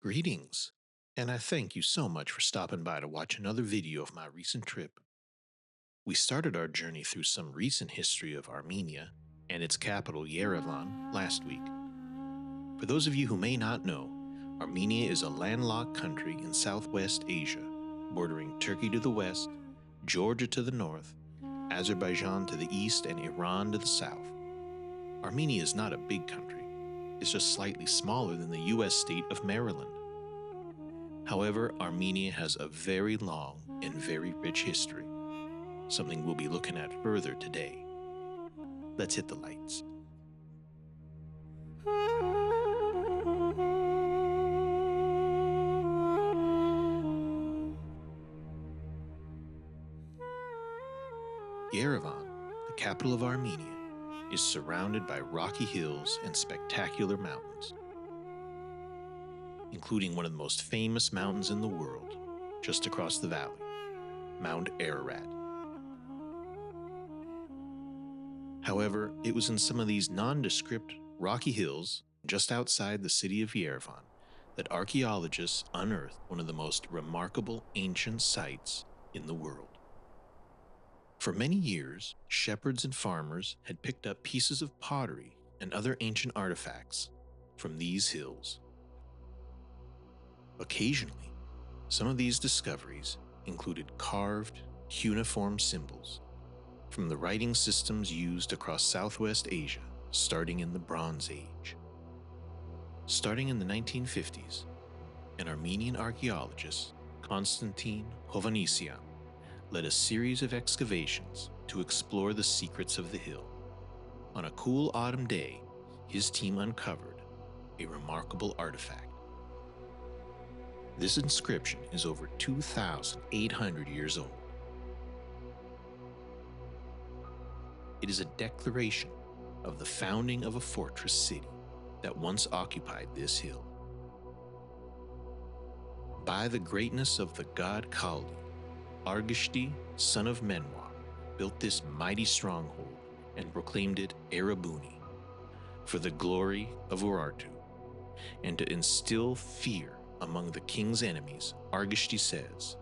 Greetings, and I thank you so much for stopping by to watch another video of my recent trip. We started our journey through some recent history of Armenia and its capital Yerevan last week. For those of you who may not know, Armenia is a landlocked country in Southwest Asia, bordering Turkey to the west, Georgia to the north, Azerbaijan to the east, and Iran to the south. Armenia is not a big country, it's just slightly smaller than the US state of Maryland. However, Armenia has a very long and very rich history, something we'll be looking at further today. Let's hit the lights. Yerevan, the capital of Armenia, is surrounded by rocky hills and spectacular mountains, including one of the most famous mountains in the world, just across the valley, Mount Ararat. However, it was in some of these nondescript rocky hills, just outside the city of Yerevan, that archaeologists unearthed one of the most remarkable ancient sites in the world. For many years, shepherds and farmers had picked up pieces of pottery and other ancient artifacts from these hills. Occasionally, some of these discoveries included carved, cuneiform symbols from the writing systems used across Southwest Asia starting in the Bronze Age. Starting in the 1950s, an Armenian archaeologist, Constantine Hovhannisyan, led a series of excavations to explore the secrets of the hill. On a cool autumn day, his team uncovered a remarkable artifact. This inscription is over 2,800 years old. It is a declaration of the founding of a fortress city that once occupied this hill. By the greatness of the god Kaldi, Argishti, son of Menwa, built this mighty stronghold and proclaimed it Erebuni, for the glory of Urartu, and to instill fear among the king's enemies. Argishti says,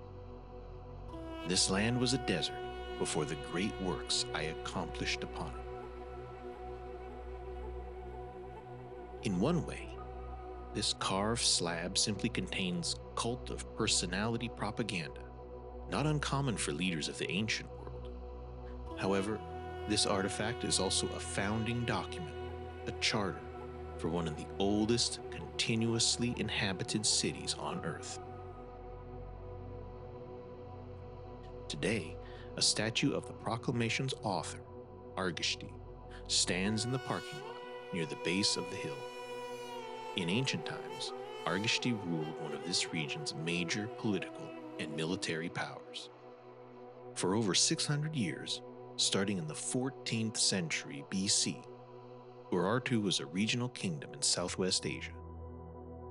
"This land was a desert before the great works I accomplished upon it." In one way, this carved slab simply contains cult of personality propaganda, not uncommon for leaders of the ancient world. However, this artifact is also a founding document, a charter for one of the oldest continuously inhabited cities on Earth. Today, a statue of the proclamation's author, Argishti, stands in the parking lot near the base of the hill. In ancient times, Argishti ruled one of this region's major political and military powers. For over 600 years, starting in the 14th century BC, Urartu was a regional kingdom in Southwest Asia,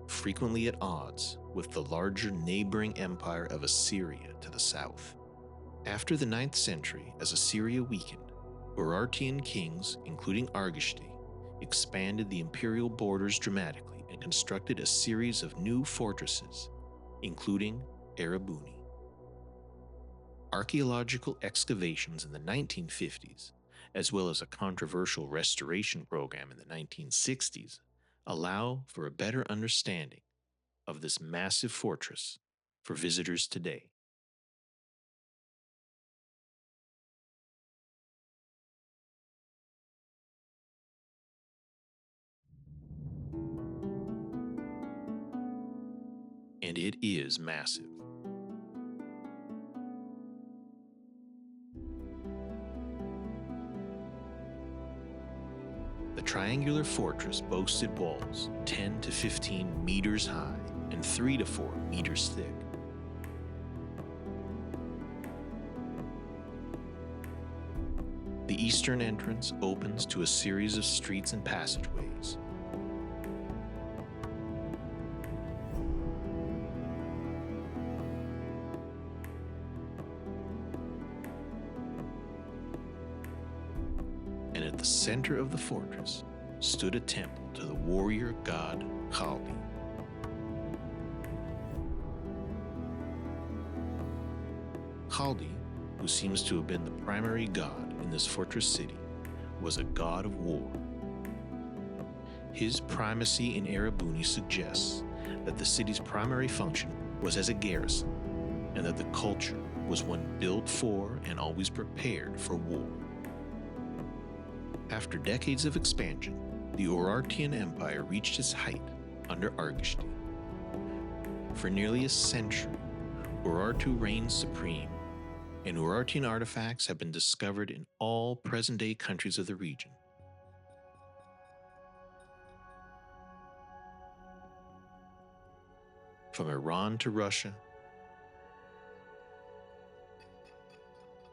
frequently at odds with the larger neighboring empire of Assyria to the south. After the 9th century, as Assyria weakened, Urartian kings, including Argishti, expanded the imperial borders dramatically and constructed a series of new fortresses, including Erebuni. Archaeological excavations in the 1950s, as well as a controversial restoration program in the 1960s, allow for a better understanding of this massive fortress for visitors today. And it is massive. The triangular fortress boasted walls 10 to 15 meters high and 3 to 4 meters thick. The eastern entrance opens to a series of streets and passageways. And at the center of the fortress stood a temple to the warrior god Kaldi. Kaldi, who seems to have been the primary god in this fortress city, was a god of war. His primacy in Erebuni suggests that the city's primary function was as a garrison, and that the culture was one built for and always prepared for war. After decades of expansion, the Urartian Empire reached its height under Argishti. For nearly a century, Urartu reigned supreme, and Urartian artifacts have been discovered in all present-day countries of the region. From Iran to Russia,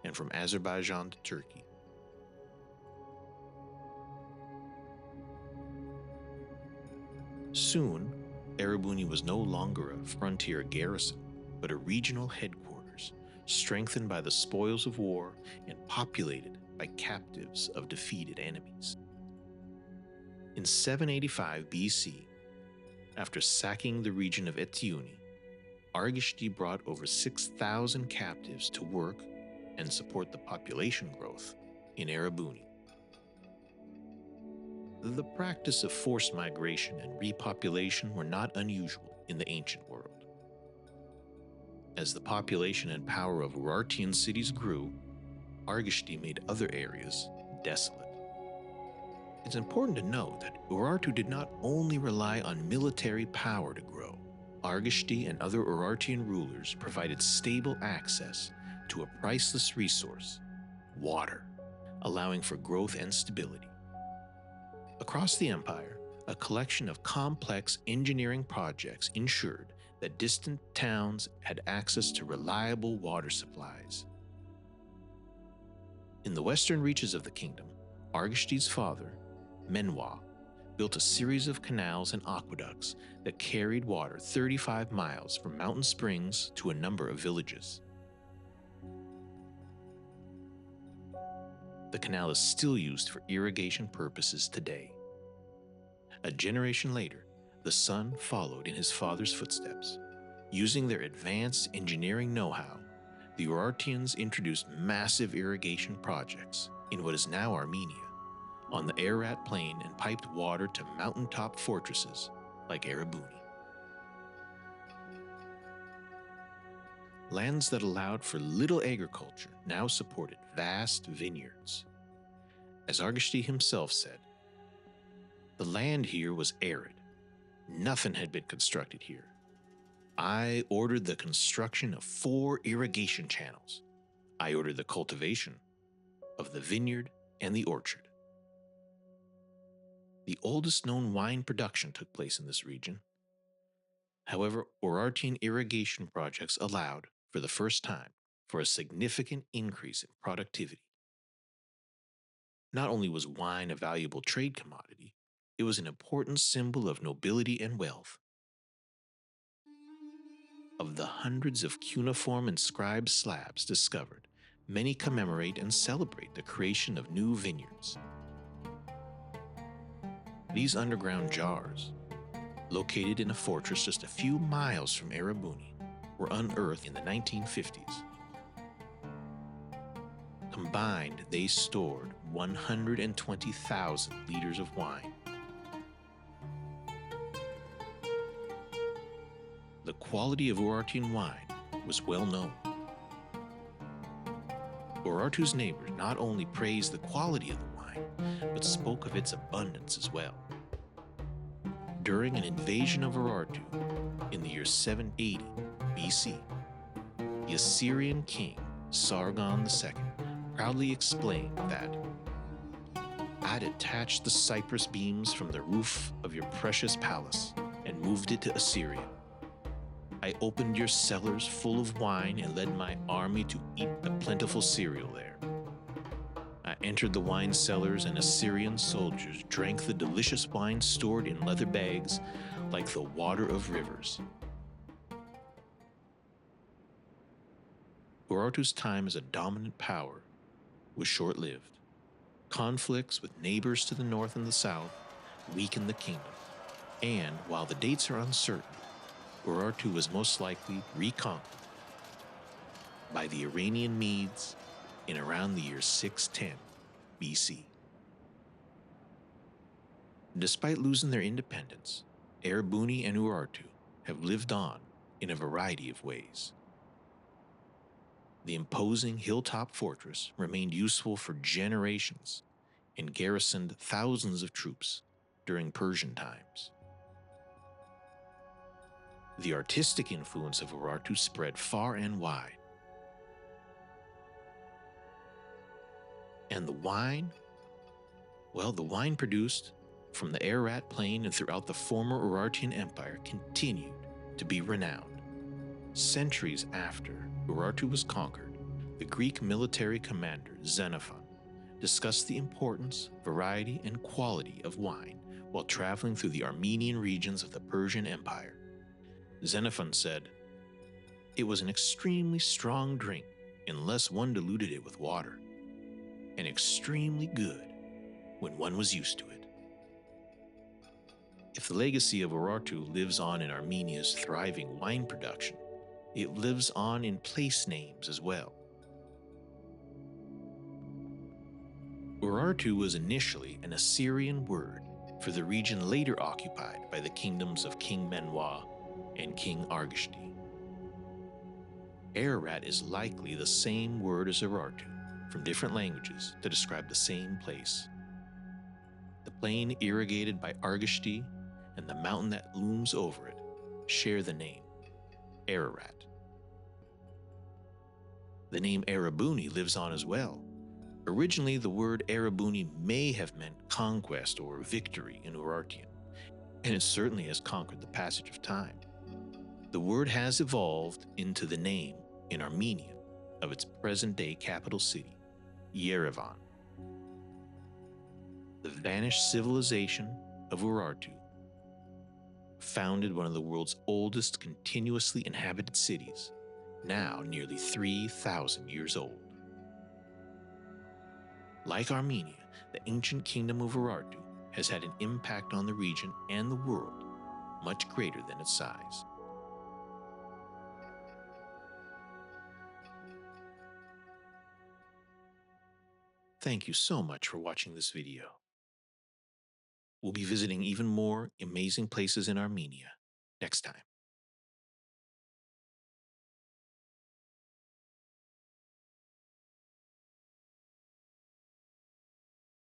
and from Azerbaijan to Turkey. Soon, Erebuni was no longer a frontier garrison, but a regional headquarters, strengthened by the spoils of war and populated by captives of defeated enemies. In 785 BC, after sacking the region of Eteuni, Argishti brought over 6,000 captives to work and support the population growth in Erebuni. The practice of forced migration and repopulation were not unusual in the ancient world. As the population and power of Urartian cities grew, Argishti made other areas desolate. It's important to note that Urartu did not only rely on military power to grow. Argishti and other Urartian rulers provided stable access to a priceless resource, water, allowing for growth and stability. Across the empire, a collection of complex engineering projects ensured that distant towns had access to reliable water supplies. In the western reaches of the kingdom, Argishti's father, Menwa, built a series of canals and aqueducts that carried water 35 miles from mountain springs to a number of villages. The canal is still used for irrigation purposes today. A generation later, the son followed in his father's footsteps. Using their advanced engineering know-how, the Urartians introduced massive irrigation projects in what is now Armenia, on the Ararat plain, and piped water to mountaintop fortresses like Erebuni. Lands that allowed for little agriculture now supported vast vineyards. As Argishti himself said, "The land here was arid. Nothing had been constructed here. I ordered the construction of 4 irrigation channels. I ordered the cultivation of the vineyard and the orchard." The oldest known wine production took place in this region. However, Urartian irrigation projects allowed, for the first time, for a significant increase in productivity. Not only was wine a valuable trade commodity, it was an important symbol of nobility and wealth. Of the hundreds of cuneiform inscribed slabs discovered, many commemorate and celebrate the creation of new vineyards. These underground jars, located in a fortress just a few miles from Erebuni, were unearthed in the 1950s. Combined, they stored 120,000 liters of wine. The quality of Urartian wine was well known. Urartu's neighbors not only praised the quality of the wine, but spoke of its abundance as well. During an invasion of Urartu in the year 780 BC, the Assyrian king Sargon II proudly explained that, "I'd attached the cypress beams from the roof of your precious palace and moved it to Assyria. I opened your cellars full of wine and led my army to eat the plentiful cereal there. I entered the wine cellars, and Assyrian soldiers drank the delicious wine stored in leather bags like the water of rivers." Urartu's time as a dominant power was short-lived. Conflicts with neighbors to the north and the south weakened the kingdom, and while the dates are uncertain, Urartu was most likely reconquered. by the Iranian Medes in around the year 610 BC. Despite losing their independence, Erebuni and Urartu have lived on in a variety of ways. The imposing hilltop fortress remained useful for generations and garrisoned thousands of troops during Persian times. The artistic influence of Urartu spread far and wide. And the wine? Well, the wine produced from the Ararat Plain and throughout the former Urartian Empire continued to be renowned. Centuries after Urartu was conquered, the Greek military commander Xenophon discussed the importance, variety, and quality of wine while traveling through the Armenian regions of the Persian Empire. Xenophon said, "It was an extremely strong drink unless one diluted it with water, and extremely good when one was used to it." If the legacy of Urartu lives on in Armenia's thriving wine production, it lives on in place names as well. Urartu was initially an Assyrian word for the region later occupied by the kingdoms of King Menwa and King Argishti. Ararat is likely the same word as Urartu from different languages to describe the same place. The plain irrigated by Argishti and the mountain that looms over it share the name Ararat. The name Erebuni lives on as well. Originally, the word Erebuni may have meant conquest or victory in Urartian, and it certainly has conquered the passage of time. The word has evolved into the name in Armenian of its present-day capital city, Yerevan. The vanished civilization of Urartu founded one of the world's oldest continuously inhabited cities, now nearly 3,000 years old. Like Armenia, the ancient kingdom of Urartu has had an impact on the region and the world much greater than its size. Thank you so much for watching this video. We'll be visiting even more amazing places in Armenia next time.